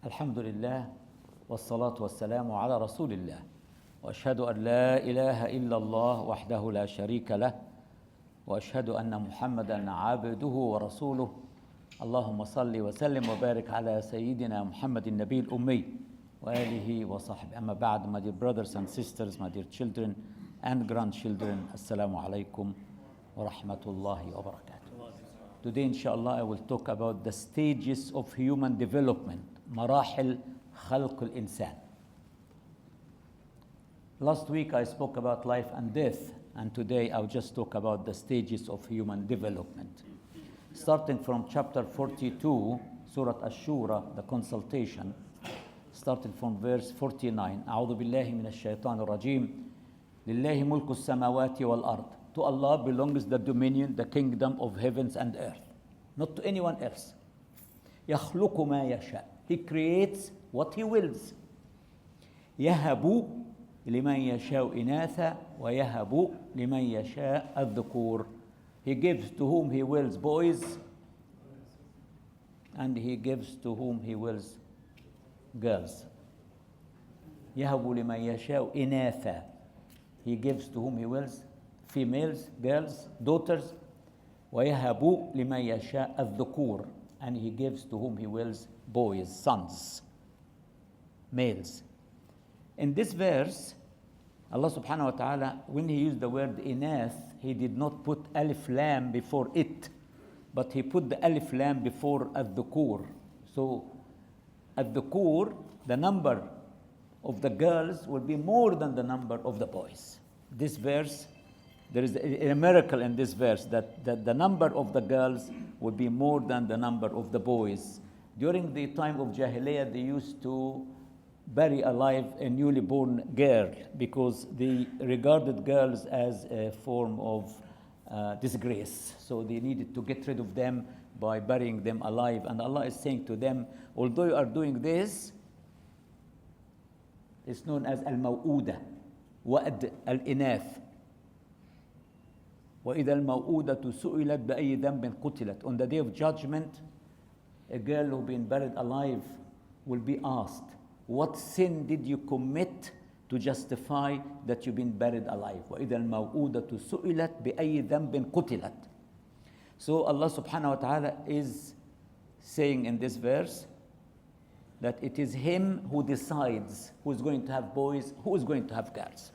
الحمد لله والصلاة والسلام على رسول الله وأشهد أن لا إله إلا الله وحده لا شريك له وأشهد أن محمدًا عبده ورسوله اللهم صل وسلم وبارك على سيدنا محمد النبي الأمي وآله وصحبه. أما بعد, my dear brothers and sisters, my dear children and grandchildren, Assalamu alaikum wa rahmatullahi wa barakatuh. Today, inshallah, I will talk about the stages of human development, مراحل خلق الإنسان. Last week I spoke about life and death, and today I'll just talk about the stages of human development. Starting from chapter 42, Surah Ash-Shura, the consultation, starting from verse 49. أعوذ بالله من الشيطان الرجيم. لله ملك السماوات والأرض. To Allah belongs the dominion, the kingdom of heavens and earth, not to anyone else. يخلق ما يشاء. He creates what he wills. يهب لمن يشاء إناثا ويهب لمن يشاء الذكور. He gives to whom he wills boys, and he gives to whom he wills girls. يهب لمن يشاء إناثا. He gives to whom he wills females, girls, daughters. ويهب لمن يشاء الذكور. And he gives to whom he wills boys, sons, males. In this verse, Allah subhanahu wa ta'ala, when he used the word inath, he did not put alif lam before it, but he put the alif lam before al-dhukur. So al-dhukur, the number of the girls will be more than the number of the boys. This verse, there is a miracle in this verse that the number of the girls would be more than the number of the boys. During the time of Jahiliyyah, they used to bury alive a newly born girl because they regarded girls as a form of disgrace. So they needed to get rid of them by burying them alive. And Allah is saying to them, although you are doing this, it's known as al-maw'udah, wa'd al-inath. وَإِذَا الْمَوْءُودَةُ سُئِلَتْ بِأَيِّ ذَنْبٍ قُتِلَتْ. On the day of judgment, a girl who's been buried alive will be asked, what sin did you commit to justify that you've been buried alive? وَإِذَا الْمَوْءُودَةُ سُئِلَتْ بِأَيِّ ذَنْبٍ قُتِلَتْ. So Allah subhanahu wa ta'ala is saying in this verse that it is Him who decides who is going to have boys, who is going to have girls.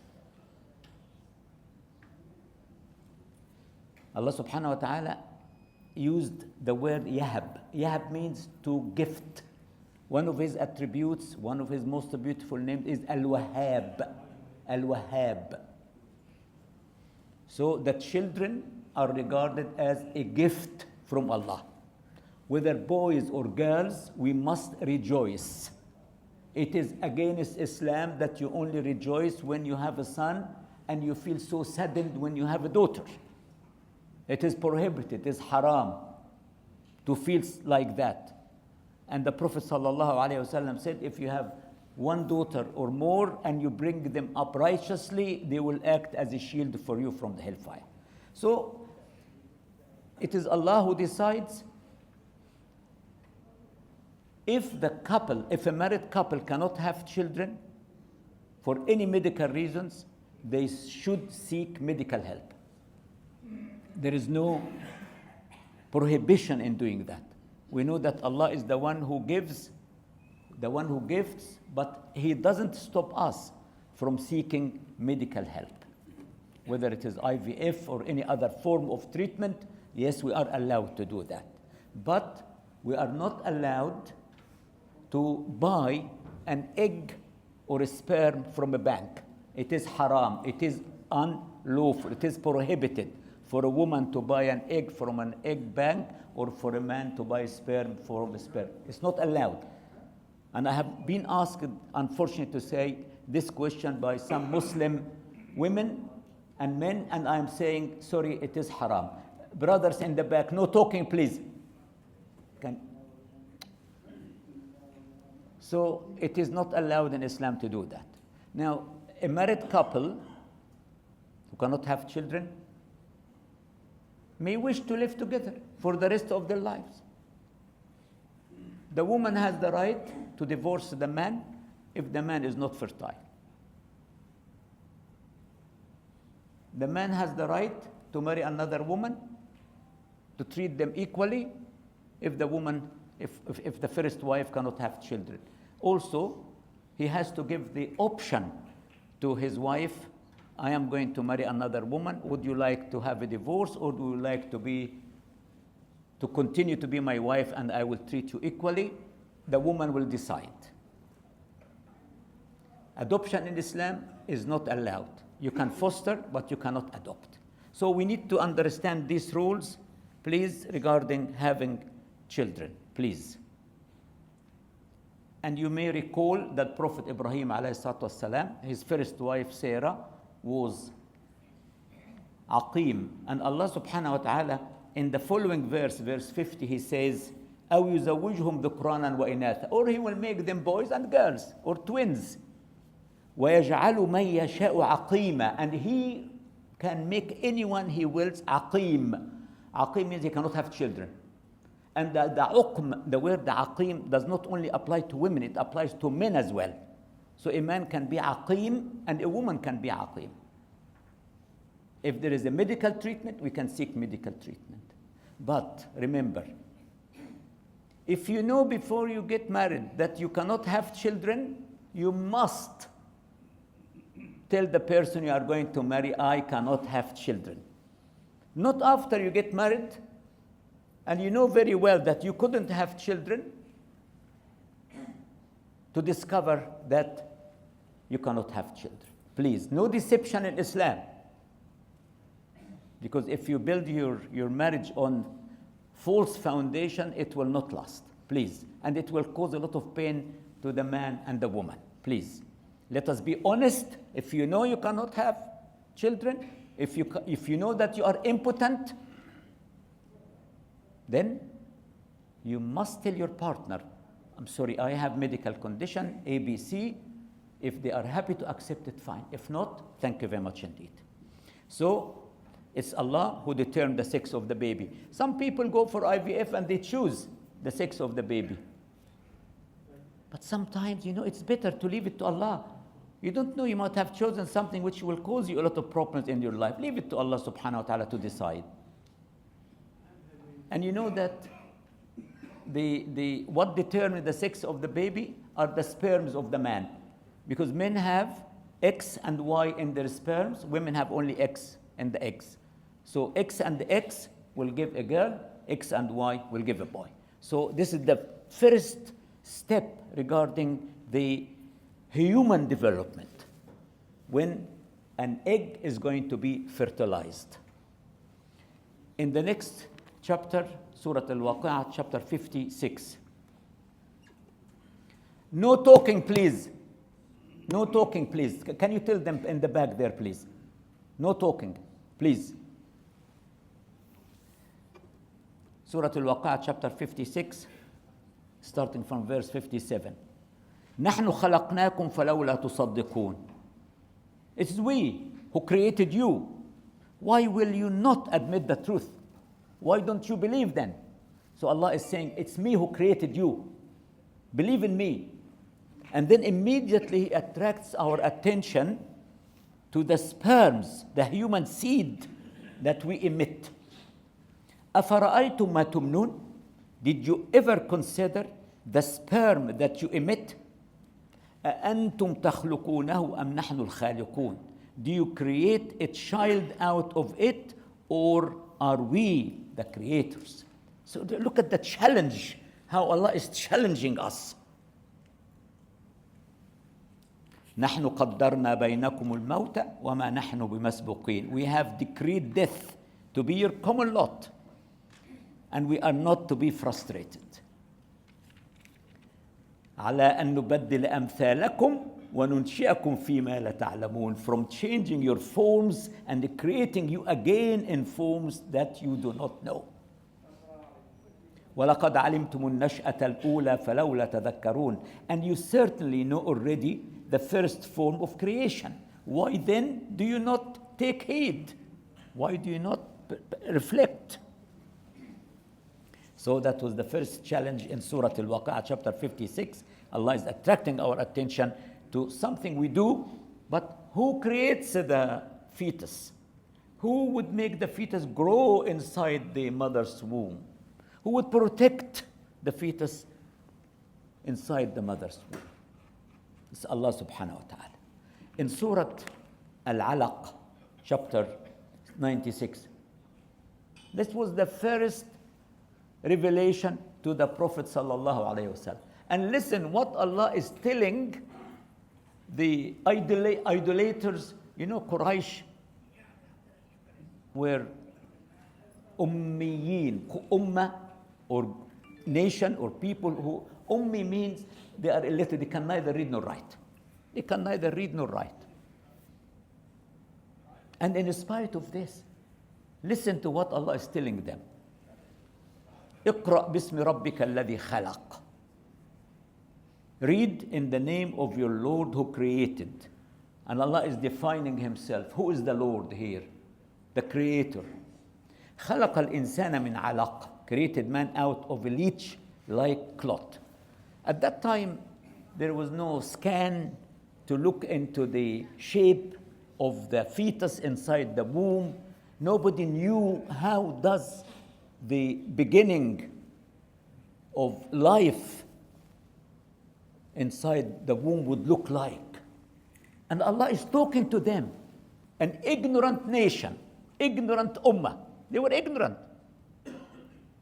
Allah subhanahu wa ta'ala used the word yahab. Yahab means to gift. One of his attributes, one of his most beautiful names is Al-Wahhab. Al-Wahhab. So the children are regarded as a gift from Allah. Whether boys or girls, we must rejoice. It is against Islam that you only rejoice when you have a son and you feel so saddened when you have a daughter. It is prohibited, it is haram to feel like that. And the Prophet ﷺ said, if you have one daughter or more and you bring them up righteously, they will act as a shield for you from the hellfire. So, it is Allah who decides. If a married couple cannot have children, for any medical reasons, they should seek medical help. There is no prohibition in doing that. We know that Allah is the one who gives, but He doesn't stop us from seeking medical help. Whether it is IVF or any other form of treatment, yes, we are allowed to do that. But we are not allowed to buy an egg or a sperm from a bank. It is haram, it is unlawful, it is prohibited for a woman to buy an egg from an egg bank or for a man to buy sperm from a sperm. It's not allowed. And I have been asked, unfortunately to say, this question by some Muslim women and men, and I'm saying, sorry, it is haram. Brothers in the back, no talking, please. So it is not allowed in Islam to do that. Now, a married couple who cannot have children may wish to live together for the rest of their lives. The woman has the right to divorce the man if the man is not fertile. The man has the right to marry another woman, to treat them equally if the first wife cannot have children. Also, he has to give the option to his wife, I am going to marry another woman. Would you like to have a divorce, or do you like to continue to be my wife and I will treat you equally? The woman will decide. Adoption in Islam is not allowed. You can foster, but you cannot adopt. So we need to understand these rules, please, regarding having children, please. And you may recall that Prophet Ibrahim ﷺ, his first wife Sarah, was Aqim. And Allah subhanahu wa ta'ala, in the following verse, verse 50, he says, أَوْ يُزَوِّجْهُمْ ذُكْرَانًا وَإِنَاثًا, or he will make them boys and girls, or twins. وَيَجْعَلُ مَنْ يَشَاءُ عَقِيمًا, and he can make anyone he wills aqim. Aqim means he cannot have children. And the word aqim does not only apply to women, it applies to men as well. So a man can be aqim and a woman can be aqim. If there is a medical treatment, we can seek medical treatment. But remember, if you know before you get married that you cannot have children, you must tell the person you are going to marry, I cannot have children. Not after you get married and you know very well that you couldn't have children, to discover that you cannot have children. Please, no deception in Islam. Because if you build your marriage on false foundation, it will not last. Please. And it will cause a lot of pain to the man and the woman. Please. Let us be honest. If you know you cannot have children, if you know that you are impotent, then you must tell your partner, I'm sorry, I have medical condition, ABC. If they are happy to accept it, fine. If not, thank you very much indeed. So, it's Allah who determines the sex of the baby. Some people go for IVF and they choose the sex of the baby. But sometimes, it's better to leave it to Allah. You don't know, you might have chosen something which will cause you a lot of problems in your life. Leave it to Allah subhanahu wa ta'ala to decide. And you know that what determines the sex of the baby are the sperms of the man. Because men have X and Y in their sperms, women have only X in the eggs. So X and the X will give a girl, X and Y will give a boy. So this is the first step regarding the human development, when an egg is going to be fertilized. In the next chapter, Surah Al-Waqi'ah, chapter 56. No talking, please. No talking, please. Can you tell them in the back there, please? No talking, please. Surah Al-Waqi'ah, chapter 56, starting from verse 57. نحن خلقناكم فلولا تصدقون. It is we who created you. Why will you not admit the truth? Why don't you believe then? So Allah is saying, it's me who created you. Believe in me. And then immediately He attracts our attention to the sperms, the human seed that we emit. أَفَرَأَيْتُمْ مَا تُمْنُونَ. Did you ever consider the sperm that you emit? أَأَنْتُمْ تَخْلُقُونَهُ أَمْ نَحْنُ الْخَالِقُونَ. Do you create a child out of it, or are we the creators? So look at the challenge, how Allah is challenging us. نحن قدرنا بينكم الموت وما نحن بمسبوقين. We have decreed death to be your common lot, and we are not to be frustrated. على أن نبدل أمثالكم وننشئكم فيما لا تعلمون. From changing your forms and creating you again in forms that you do not know. وَلَقَدْ عَلِمْتُمُ النَّشْأَةَ الْأُولَى فَلَوْلَا تَذَكَّرُونَ. And you certainly know already the first form of creation. Why then do you not take heed? Why do you not reflect? So that was the first challenge in Surah Al-Waqi'ah, chapter 56. Allah is attracting our attention to something we do, but who creates the fetus? Who would make the fetus grow inside the mother's womb? Who would protect the fetus inside the mother's womb? It's Allah subhanahu wa ta'ala. In Surah Al-Alaq, chapter 96, this was the first revelation to the Prophet sallallahu alaihi wasallam. And listen what Allah is telling the idolaters. You know, Quraysh were ummiyin, ummah, or nation, or people who, ummi means they are illiterate, they can neither read nor write. They can neither read nor write. And in spite of this, listen to what Allah is telling them. اقرأ باسم ربك الذي خلق. Read in the name of your Lord who created. And Allah is defining himself. Who is the Lord here? The creator. خلق الإنسان من علق. Created man out of a leech-like clot. At that time, there was no scan to look into the shape of the fetus inside the womb. Nobody knew how does the beginning of life inside the womb would look like. And Allah is talking to them, an ignorant nation, ignorant ummah. They were ignorant.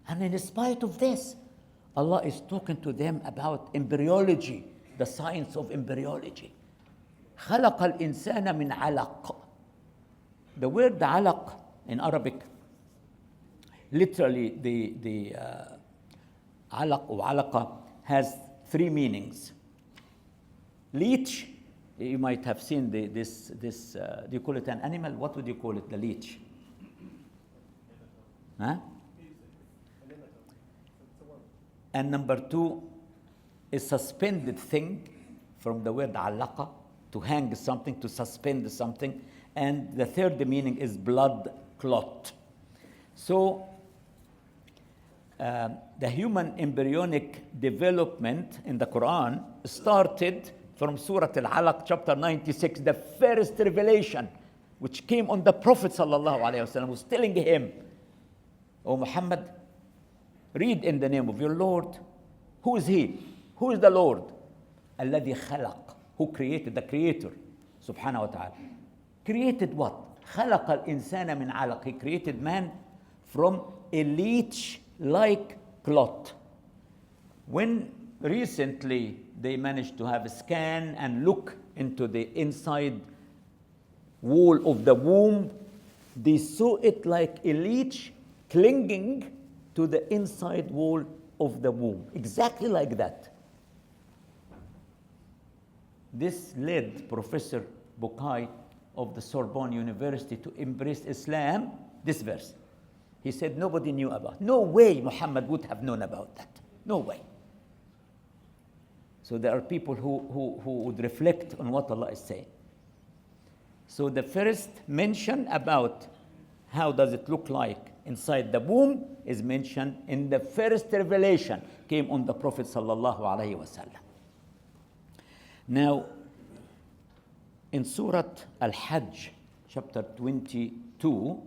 And in spite of this, Allah is talking to them about embryology, the science of embryology. خلق الإنسان من علق. The word علق in Arabic, literally the علق or علقة has three meanings. Leech, you might have seen this do you call it an animal? What would you call it, the leech? Huh? And number two, a suspended thing, from the word علقة, to hang something, to suspend something. And the third meaning is blood clot. So the human embryonic development in the Quran started from Surah Al-Alaq, chapter 96, the first revelation which came on the Prophet sallallahu alaihi wasallam, was telling him, "O Muhammad, read in the name of your Lord." Who is he? Who is the Lord? الذي خلق. Who created? The creator, subhanahu wa ta'ala. Created what? خلق الإنسان من علق. He created man from a leech-like clot. When recently they managed to have a scan and look into the inside wall of the womb, they saw it like a leech clinging to the inside wall of the womb, exactly like that. This led Professor Bukai of the Sorbonne University to embrace Islam, this verse. He said nobody knew about it. No way Muhammad would have known about that. No way. So there are people who would reflect on what Allah is saying. So the first mention about how does it look like inside the womb is mentioned in the first revelation came on the Prophet sallallahu alaihi wasallam. Now, in Surah Al-Hajj, chapter 22,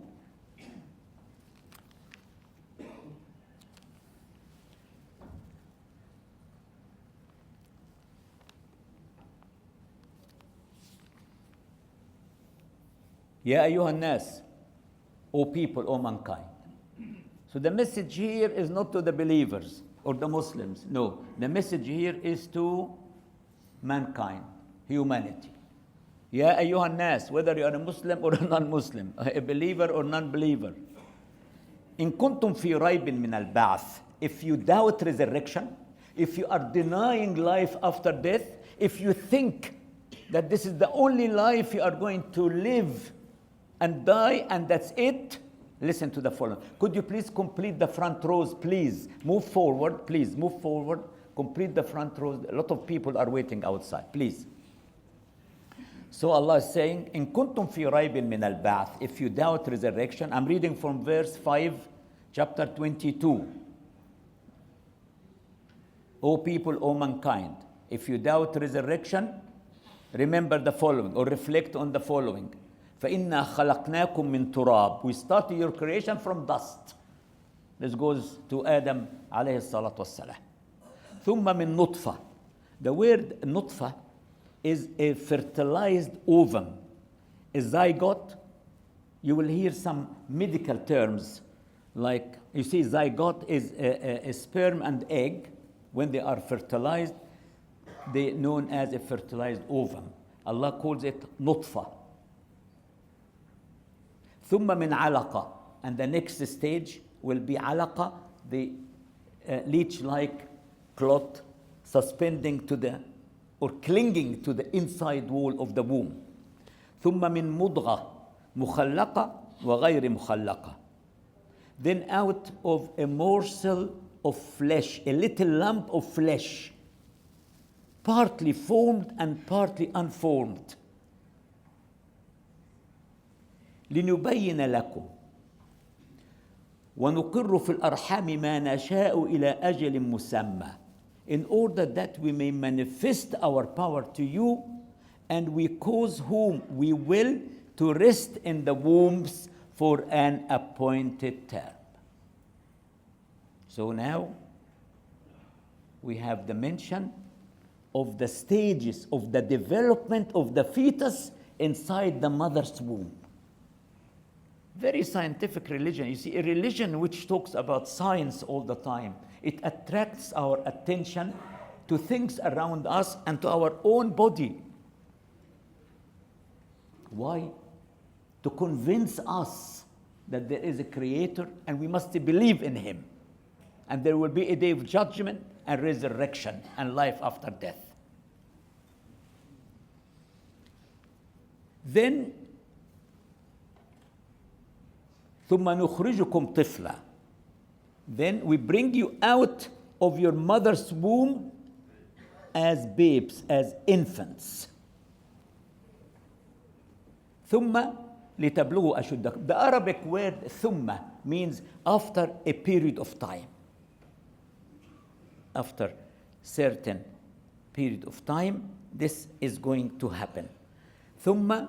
Ya ayyuhan nas, O people, O mankind. So the message here is not to the believers or the Muslims. No, the message here is to mankind, humanity. Ya ayyuhan nas, whether you are a Muslim or a non-Muslim, a believer or non-believer. In kuntum fi raybin min al-ba'th. If you doubt resurrection, if you are denying life after death, if you think that this is the only life you are going to live and die and that's it, listen to the following. Could you please complete the front rows, please? Move forward, please, move forward. Complete the front rows. A lot of people are waiting outside, please. So Allah is saying, in kuntum fi raybin min al-ba'th, if you doubt resurrection. I'm reading from verse 5, chapter 22. O people, O mankind, if you doubt resurrection, remember the following or reflect on the following. فَإِنَّا خَلَقْنَاكُم مِّن تُرَابٍ. We start your creation from dust. This goes to Adam عليه الصلاة والسلام. ثُمَّ مِن نُطْفَةٍ. The word nutfa is a fertilized ovum, a zygote. You will hear some medical terms like, you see, zygote is a sperm and egg. When they are fertilized, they are known as a fertilized ovum. Allah calls it nutfa. ثم من علقة. And the next stage will be alaqa, the leech-like clot suspending to the, or clinging to the inside wall of the womb. ثم من مضغة مخلقة وغير مخلقة. Then out of a morsel of flesh, a little lump of flesh, partly formed and partly unformed. لنبين لكم ونقر في الأرحام ما نشاء إلى أجل مسمى, in order that we may manifest our power to you, and we cause whom we will to rest in the wombs for an appointed term. So now we have the mention of the stages of the development of the fetus inside the mother's womb. Very scientific religion. You see, a religion which talks about science all the time, it attracts our attention to things around us and to our own body. Why? To convince us that there is a creator and we must believe in him. And there will be a day of judgment and resurrection and life after death. Then ثم نخرجكم طفلا. Then we bring you out of your mother's womb as babes, as infants. ثم لتبلغوا أشدكم. The Arabic word ثم means after a period of time. After certain period of time, this is going to happen. ثم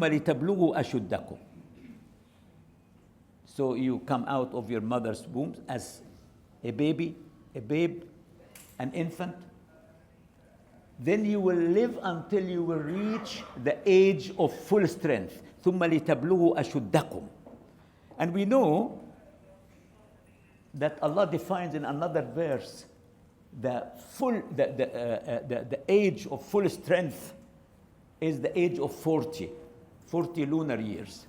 لتبلغوا أشدكم. So you come out of your mother's womb as a baby, a babe, an infant. Then you will live until you will reach the age of full strength. ثم لتبلغوا أشدكم. And we know that Allah defines in another verse the age of full strength is the age of 40 lunar years.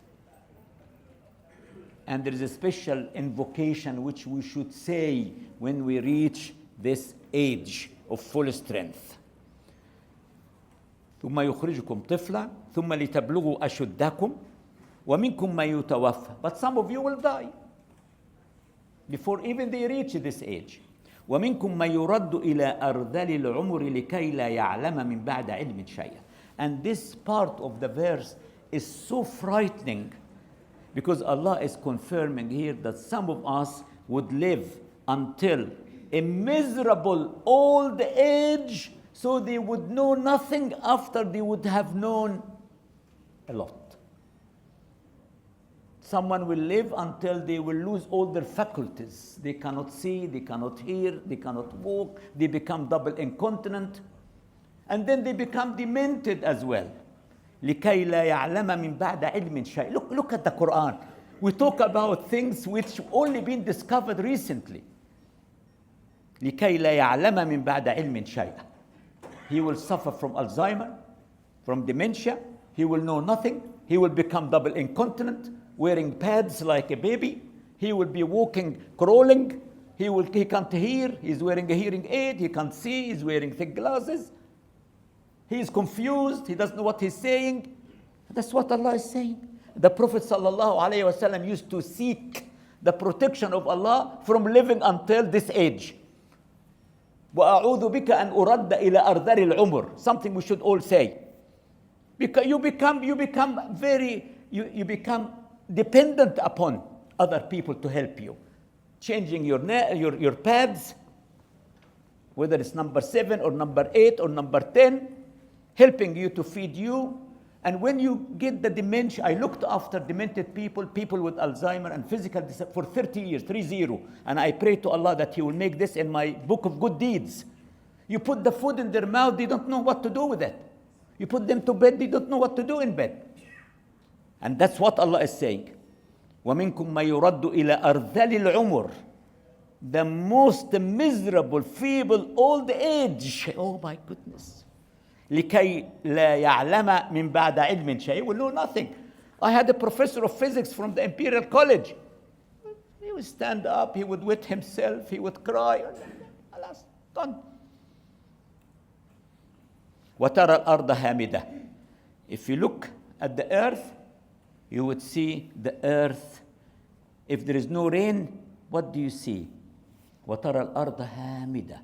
And there is a special invocation which we should say when we reach this age of full strength. ثم يخرجكم طفلا ثم لتبلغوا أشدكم ومنكم ما يتوفى. But some of you will die before even they reach this age. ومنكم ما يرد إلى أرذل العمر لكي لا يعلم من بعد علم شيئا. And this part of the verse is so frightening because Allah is confirming here that some of us would live until a miserable old age, so they would know nothing after they would have known a lot. Someone will live until they will lose all their faculties. They cannot see, they cannot hear, they cannot walk, they become double incontinent, and then they become demented as well. لكي لا يعلم من بعد علم شيء. Look at the Quran. We talk about things which only been discovered recently. لكي لا يعلم من بعد علم شيء. He will suffer from Alzheimer, from dementia. He will know nothing. He will become double incontinent, wearing pads like a baby. He will be walking, crawling. He can't hear. He's wearing a hearing aid. He can't see. He's wearing thick glasses. He is confused. He doesn't know what he's saying. That's what Allah is saying. The Prophet ﷺ used to seek the protection of Allah from living until this age. وَأَعُوذُ بِكَ أَنْ أُرَدَّ إِلَى أَرْذَلِ الْعُمُرِ. Something we should all say. Because you become dependent upon other people to help you. Changing your pads, whether it's number 7 or number 8 or number 10, helping you to feed you. And when you get the dementia, I looked after demented people with Alzheimer and physical disability for 30 years, 30. And I pray to Allah that He will make this in my book of good deeds. You put the food in their mouth, they don't know what to do with it. You put them to bed, they don't know what to do in bed. And that's what Allah is saying. وَمِنْكُمْ مَا يُرَدُّ إِلَىٰ أَرْذَلِ الْعُمُرِ. The most miserable, feeble, old age. Oh my goodness. لكي لا يعلم من بعد علم شيء. Will know nothing. I had a professor of physics from the Imperial College. He would stand up, he would wet himself, he would cry. Alas, done. وترى الأرض هامدة. If you look at the earth, you would see the earth. If there is no rain, what do you see? وترى الأرض هامدة.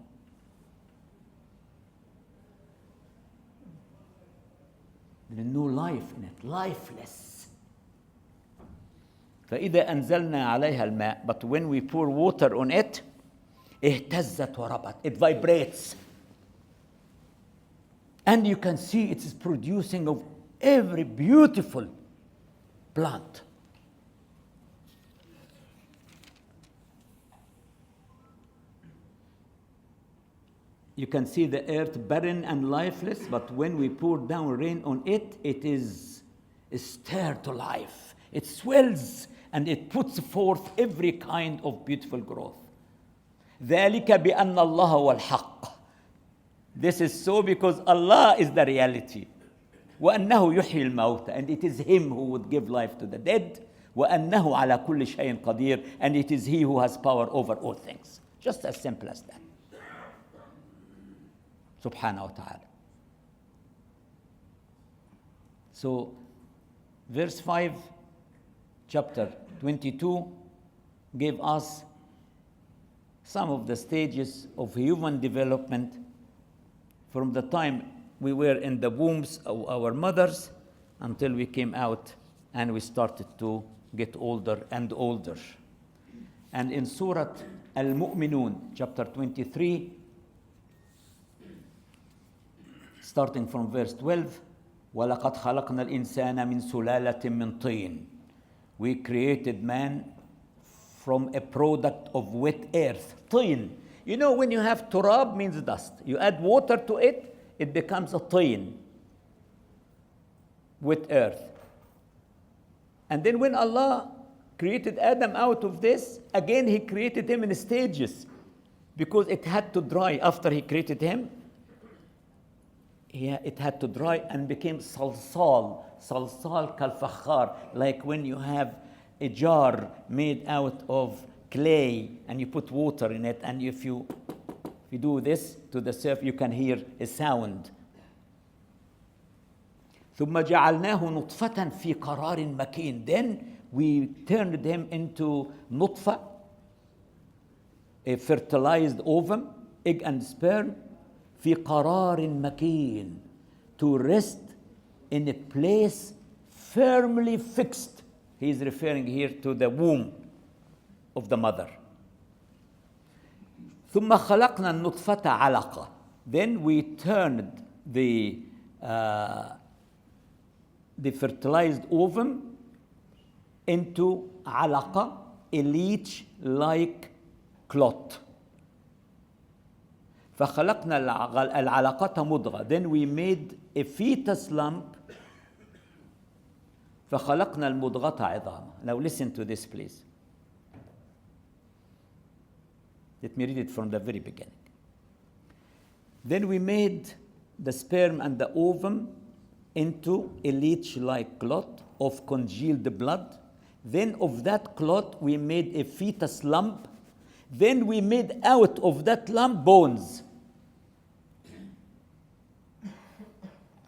There is no life in it, lifeless. فإذا أنزلنا عليها الماء, but when we pour water on it, اهتزت وربت. It vibrates. And you can see it is producing of every beautiful plant. You can see the earth barren and lifeless, but when we pour down rain on it, it is stirred to life. It swells and it puts forth every kind of beautiful growth. ذلك بأن الله هو الحق. This is so because Allah is the reality. وأنه يحيي الموتى, and it is Him who would give life to the dead. وأنه على كل شيء قدير, and it is He who has power over all things. Just as simple as that. Subhanahu wa ta'ala. So, verse 5, chapter 22, gave us some of the stages of human development from the time we were in the wombs of our mothers until we came out and we started to get older and older. And in Surah Al-Mu'minun, chapter 23, starting from verse 12, وَلَقَدْ خَلَقْنَا الْإِنسَانَ مِنْ سُلَالَةٍ مِّنْ طِينٍ. We created man from a product of wet earth. طين. You know, when you have turab, means dust. You add water to it, it becomes a طين, wet earth. And then when Allah created Adam out of this, again He created him in stages because it had to dry after He created him. It had to dry and became salsal kal fakhar, like when you have a jar made out of clay and you put water in it, and if you do this to the surface, you can hear a sound. ثم جعلناه نطفة في قرار مكين. Then we turned him into nutfa, a fertilized ovum, egg and sperm, في قرار مكين, to rest in a place firmly fixed. He is referring here to the womb of the mother. ثم خلقنا النطفة علقة. Then we turned the fertilized ovum into alaqa, a leech-like clot. فخلقنا العلقة مضغة. Then we made a fetus lump. فخلقنا المضغة عظاما. Now listen to this, please. Let me read it from the very beginning. Then we made the sperm and the ovum into a leech-like clot of congealed blood. Then of that clot we made a fetus lump. Then we made out of that lump bones.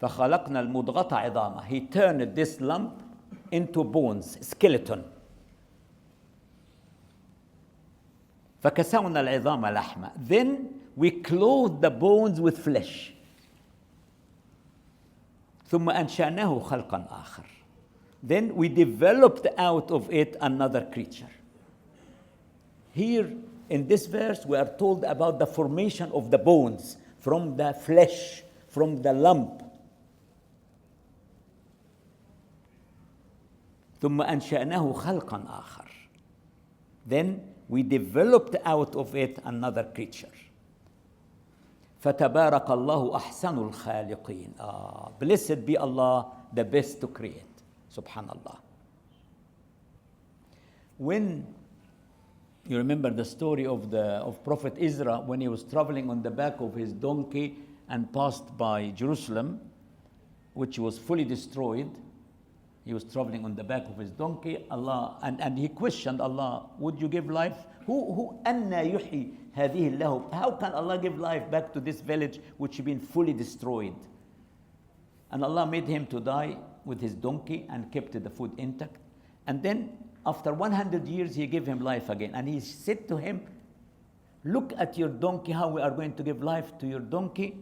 فخلقنا المضغة عظاما. He turned this lump into bones, skeleton. فكسونا العظام لحما. Then we clothed the bones with flesh. ثم أنشأناه خلقا آخر. Then we developed out of it another creature. Here in this verse, we are told about the formation of the bones from the flesh, from the lump. ثم أنشأناه خلقا آخر. Then we developed out of it another creature. فتبارك الله أحسن الخالقين. Blessed be Allah, the best to create. Subhanallah. When you remember the story of Prophet Ezra when he was traveling on the back of his donkey and passed by Jerusalem, which was fully destroyed. He was traveling on the back of his donkey. Allah and he questioned Allah, would you give life? Who anna yuhyi hadhihi lahu? How can Allah give life back to this village which had been fully destroyed? And Allah made him to die with his donkey and kept the food intact. And then after 100 years, he gave him life again. And he said to him, look at your donkey, how we are going to give life to your donkey.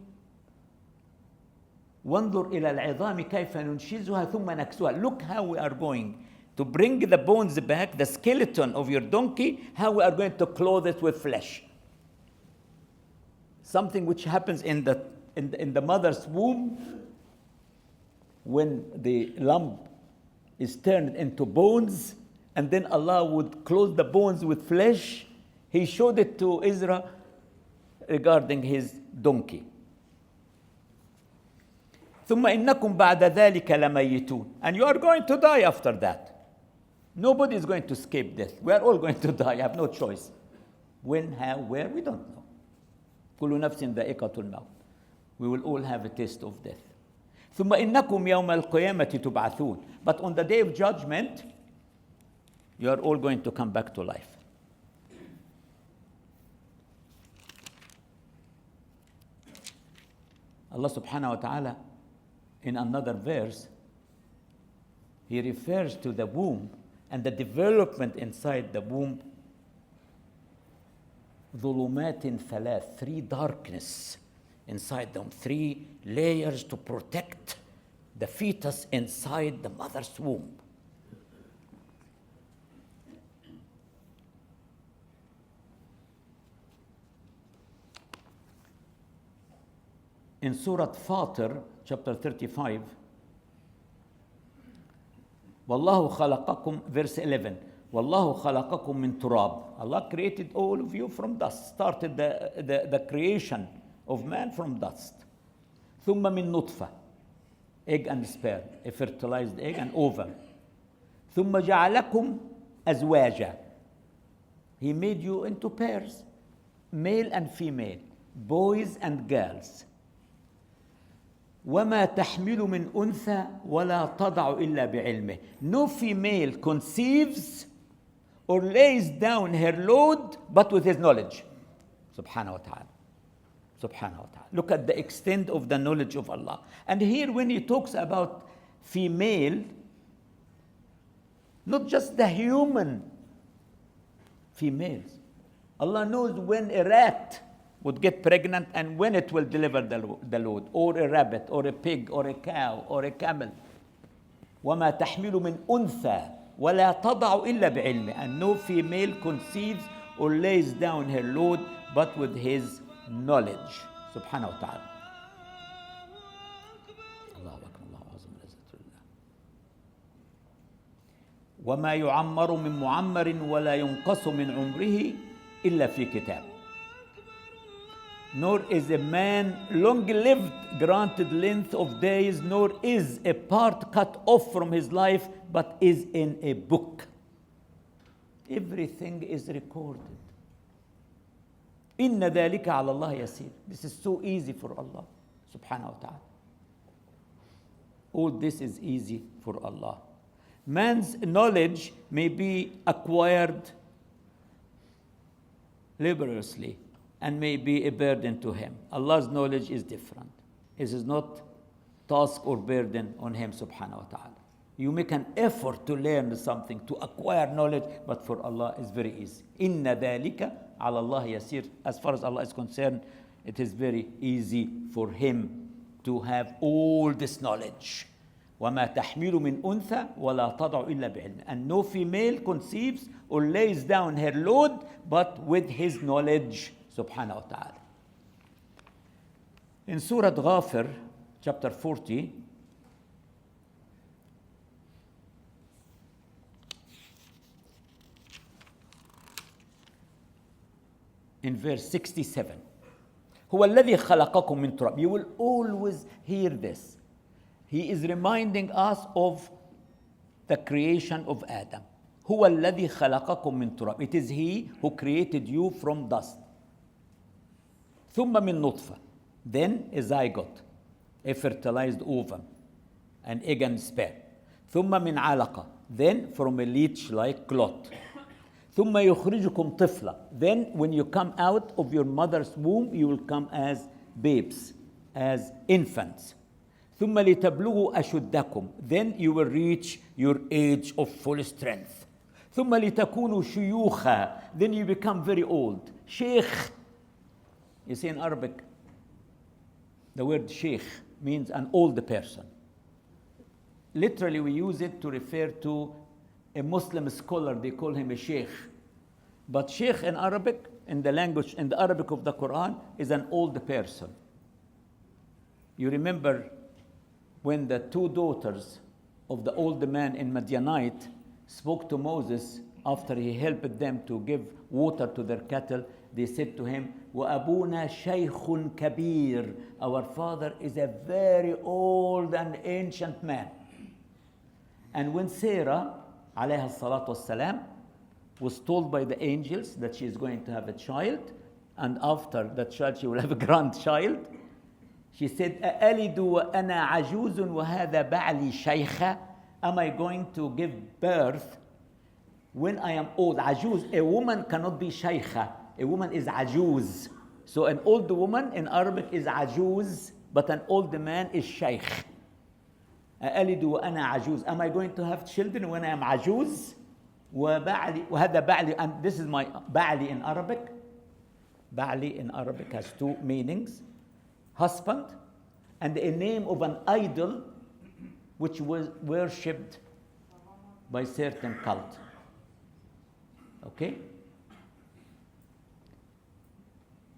وانظر إلى العظام كيف ننشزها ثم نكسوها. Look how we are going to bring the bones back, the skeleton of your donkey, how we are going to clothe it with flesh. Something which happens in the mother's womb when the lump is turned into bones, and then Allah would clothe the bones with flesh. He showed it to Ezra regarding his donkey. ثم إنكم بعد ذلك لميتون. And you are going to die after that. Nobody is going to escape death. We are all going to die. You have no choice. When, how, where, we don't know. كل نفس ذائقة الموت. We will all have a taste of death. ثم إنكم يوم القيامة تبعثون. But on the day of judgment, you are all going to come back to life. Allah subhanahu wa ta'ala, in another verse, he refers to the womb and the development inside the womb. ظلمات ثلاث, 3 darkness inside them, 3 layers to protect the fetus inside the mother's womb. In Surah Fatir, chapter 35, وَاللَّهُ خَلَقَكُمْ, verse 11, وَاللَّهُ خَلَقَكُمْ مِنْ تُرَابٍ. Allah created all of you from dust, started the creation of man from dust. ثُمَّ مِنْ نُطْفَةٍ, egg and sperm, a fertilized egg and ovum. ثُمَّ جَعَلَكُمْ أَزْوَاجًا. He made you into pairs, male and female, boys and girls. وَمَا تَحْمِلُ مِنْ أُنْثَى وَلَا تَضَعُ إِلَّا بِعِلْمِهِ. No female conceives or lays down her load but with his knowledge. Subhanahu wa ta'ala. Subhanahu wa ta'ala. Look at the extent of the knowledge of Allah. And here when he talks about female, not just the human females. Allah knows when a rat would get pregnant and when it will deliver the load, or a rabbit, or a pig, or a cow, or a camel. وَمَا تَحْمِلُ مِنْ أُنْثَى وَلَا تَضَعُ إِلَّا بِعِلْمِ. And no female conceives or lays down her load but with his knowledge. Subhanahu wa ta'ala. Allahu Akbar, Allahu Azam, وَمَا يُعَمَّرُ مِنْ مُعَمَّرٍ وَلَا يُنْقَصُ مِنْ عُمْرِهِ إِلَّا فِي كِتَابٍ. Nor is a man long-lived, granted length of days, nor is a part cut off from his life, but is in a book. Everything is recorded. إِنَّ ذَلِكَ عَلَى اللَّهِ يَسِيرٌ. This is so easy for Allah, subhanahu wa ta'ala. All this is easy for Allah. Man's knowledge may be acquired laboriously and may be a burden to him. Allah's knowledge is different. It is not task or burden on him, subhanahu wa ta'ala. You make an effort to learn something, to acquire knowledge, but for Allah it's very easy. Inna dhalika ala Allah yasir. As far as Allah is concerned, it is very easy for him to have all this knowledge. وما تحمل من أنثى ولا تضع إلا بعلم. And no female conceives or lays down her load but with his knowledge سبحانه وتعالى. In Surah Ghafir, chapter 40, in verse 67, هو الذي خلقكم من تراب. You will always hear this. He is reminding us of the creation of Adam. هو الذي خلقكم من تراب. It is he who created you from dust. ثم من نطفة. Then a zygote, a fertilized ovum, an egg and sperm. ثم من علقة. Then from a leech-like clot. ثم يخرجكم طفلا. Then when you come out of your mother's womb, you will come as babes, as infants. ثم لتبلغوا أشدكم. Then you will reach your age of full strength. ثم لتكونوا شيوخا. Then you become very old. Sheikh. You see in Arabic, the word sheikh means an old person. Literally, we use it to refer to a Muslim scholar. They call him a sheikh. But sheikh in Arabic, in the language, in the Arabic of the Quran, is an old person. You remember when the two daughters of the old man in Midianite spoke to Moses after he helped them to give water to their cattle, they said to him, وَأَبُونَا شَيْخٌ كَبِيرٌ. Our father is a very old and ancient man. And when Sarah, alayha salatu wassalam, was told by the angels that she is going to have a child, and after that child she will have a grandchild, she said, أَأَلِدُ وَأَنَا عَجُوزٌ وَهَذَا بَعْلِي شَيْخًا. Am I going to give birth when I am old? Ajuz, a woman cannot be shaykha. A woman is ajuz. So an old woman in Arabic is ajuz, but an old man is shaykh. أَأَلِدُ وَأَنَا عَجُوزٌ. Am I going to have children when I am ajuz? وهذا بعلي, and this is my بعلي in Arabic. بعلي in Arabic has two meanings: husband and a name of an idol which was worshipped by certain cult. Okay?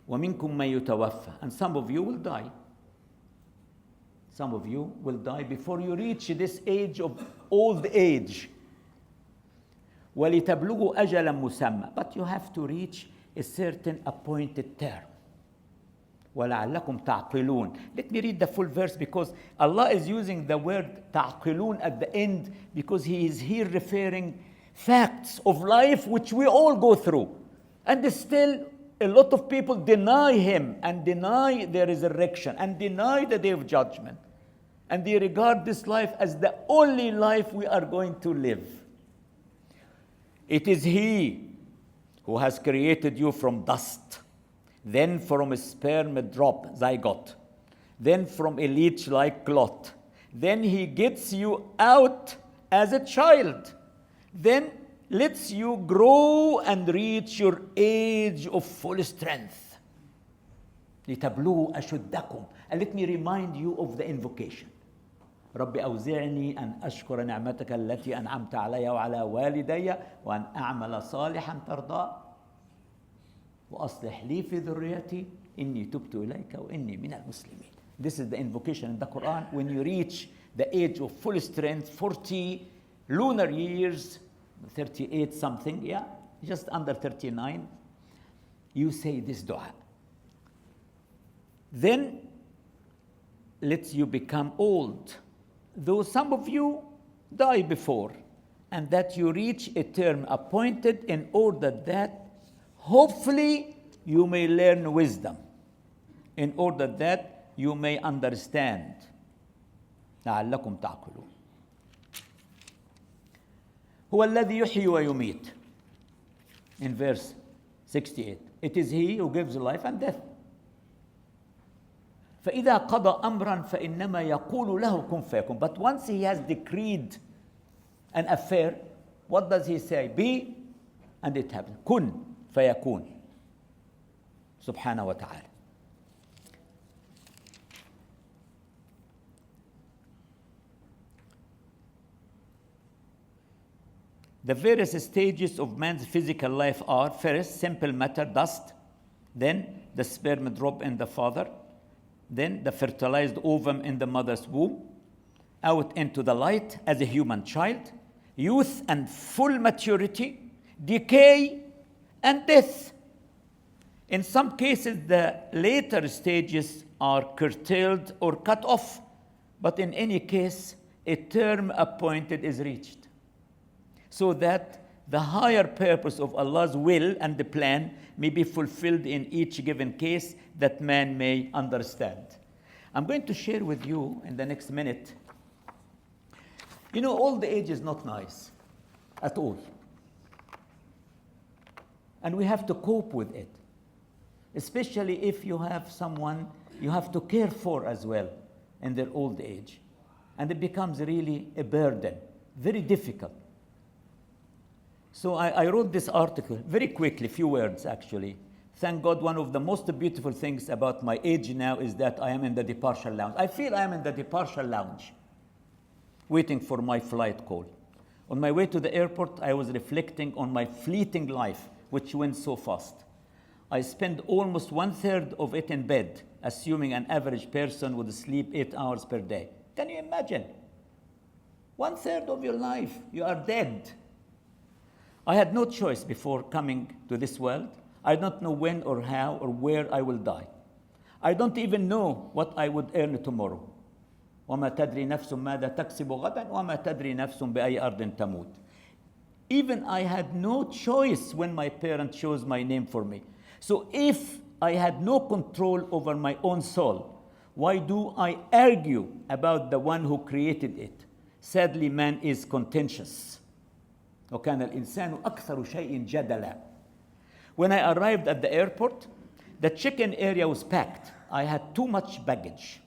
وَمِنْكُمْ مَنْ يُتَوَفَّى. And some of you will die. Some of you will die before you reach this age of old age. وَلِتَبْلُغُوا أَجَلًا مُسَمًّى. But you have to reach a certain appointed term. وَلَعَلَّكُمْ تَعْقِلُونَ. Let me read the full verse, because Allah is using the word تَعْقِلُونَ at the end because He is here referring facts of life which we all go through. And still a lot of people deny Him and deny the resurrection and deny the day of judgment. And they regard this life as the only life we are going to live. It is He who has created you from dust, then from a sperm drop, zygote, then from a leech-like clot. Then He gets you out as a child, then lets you grow and reach your age of full strength. لِتَبْلُغُوا أَشُدَّكُمْ. And let me remind you of the invocation. رب أوزعني أن أشكر نعمتك التي أنعمت علي وعلى والدي وأن أعمل صالحا ترضى وأصلح لي في ذريتي إني تبت إليك وإني من المسلمين. This is the invocation in the Quran. When you reach the age of full strength, 40 lunar years, 38 something, yeah, just under 39, you say this dua. Then lets you become old, though some of you die before, and that you reach a term appointed in order that hopefully you may learn wisdom, in order that you may understand. لعلكم تعقلون. هو الذي يحيي ويميت. In verse 68, it is He who gives life and death. فإذا قضى أمرا فإنما يقول له كن فيكون. But once He has decreed an affair, what does He say? Be, and it happens. كن فيكون. سبحانه وتعالى. The various stages of man's physical life are: first, simple matter, dust; then the sperm drop in the father; then the fertilized ovum in the mother's womb; out into the light as a human child; youth and full maturity; decay and death. In some cases, the later stages are curtailed or cut off, but in any case, a term appointed is reached, so that the higher purpose of Allah's will and the plan may be fulfilled in each given case that man may understand. I'm going to share with you in the next minute. You know, old age is not nice at all. And we have to cope with it, especially if you have someone you have to care for as well in their old age. And it becomes really a burden, very difficult. So I wrote this article very quickly, few words actually. Thank God, one of the most beautiful things about my age now is that I am in the departure lounge. I feel I am in the departure lounge, waiting for my flight call. On my way to the airport, I was reflecting on my fleeting life, which went so fast. I spent almost 1/3 of it in bed, assuming an average person would sleep 8 hours per day. Can you imagine? 1/3 of your life, you are dead. I had no choice before coming to this world. I don't know when or how or where I will die. I don't even know what I would earn tomorrow. وَمَا تَدْرِي نَفْسٌ مَاذَا تَكْسِبُ غَدًا وَمَا تَدْرِي نَفْسٌ بِأَيِّ أَرْضٍ تَمُوتُ. Even I had no choice when my parents chose my name for me. So if I had no control over my own soul, why do I argue about the one who created it? Sadly, man is contentious. وكان الإنسان أكثر شيء جدلا. When I arrived at the airport, the check-in area was packed. I had too much baggage.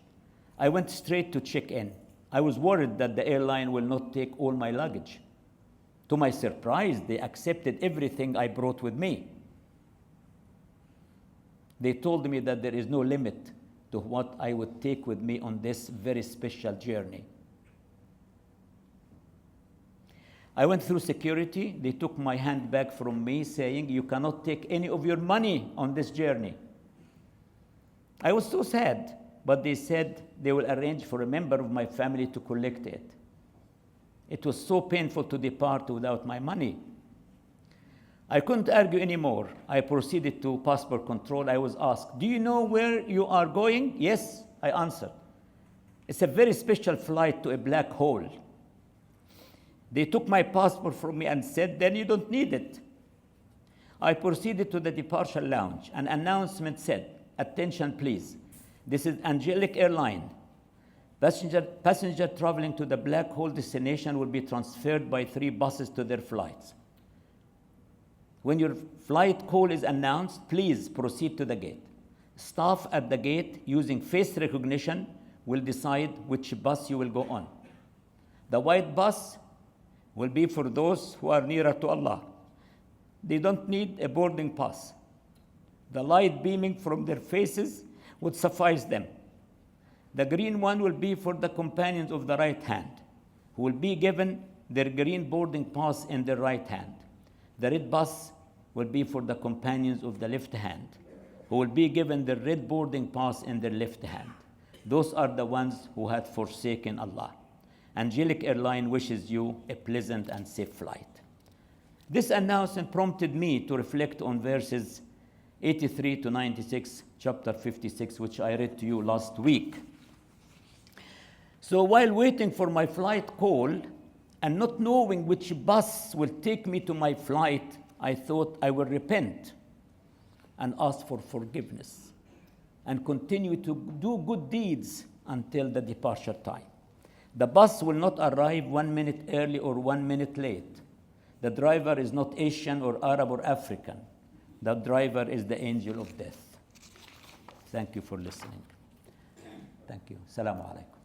I went straight to check-in. I was worried that the airline will not take all my luggage. To my surprise, they accepted everything I brought with me. They told me that there is no limit to what I would take with me on this very special journey. I went through security. They took my handbag from me, saying, "You cannot take any of your money on this journey." I was so sad, but they said they will arrange for a member of my family to collect it. It was so painful to depart without my money. I couldn't argue anymore. I proceeded to passport control. I was asked, "Do you know where you are going?" "Yes," I answered. "It's a very special flight to a black hole." They took my passport from me and said, "Then you don't need it." I proceeded to the departure lounge. An announcement said, "Attention please. This is Angelic Airline. Passenger traveling to the black hole destination will be transferred by 3 buses to their flights. When your flight call is announced, please proceed to the gate. Staff at the gate using face recognition will decide which bus you will go on. The white bus will be for those who are nearer to Allah. They don't need a boarding pass. The light beaming from their faces would suffice them. The green one will be for the companions of the right hand, who will be given their green boarding pass in their right hand. The red bus will be for the companions of the left hand, who will be given the red boarding pass in their left hand. Those are the ones who had forsaken Allah. Angelic Airline wishes you a pleasant and safe flight." This announcement prompted me to reflect on verses 83 to 96, chapter 56, which I read to you last week. So while waiting for my flight call and not knowing which bus will take me to my flight, I thought I will repent and ask for forgiveness and continue to do good deeds until the departure time. The bus will not arrive 1 minute early or 1 minute late. The driver is not Asian or Arab or African. The driver is the angel of death. Thank you for listening. Thank you. Assalamu alaikum.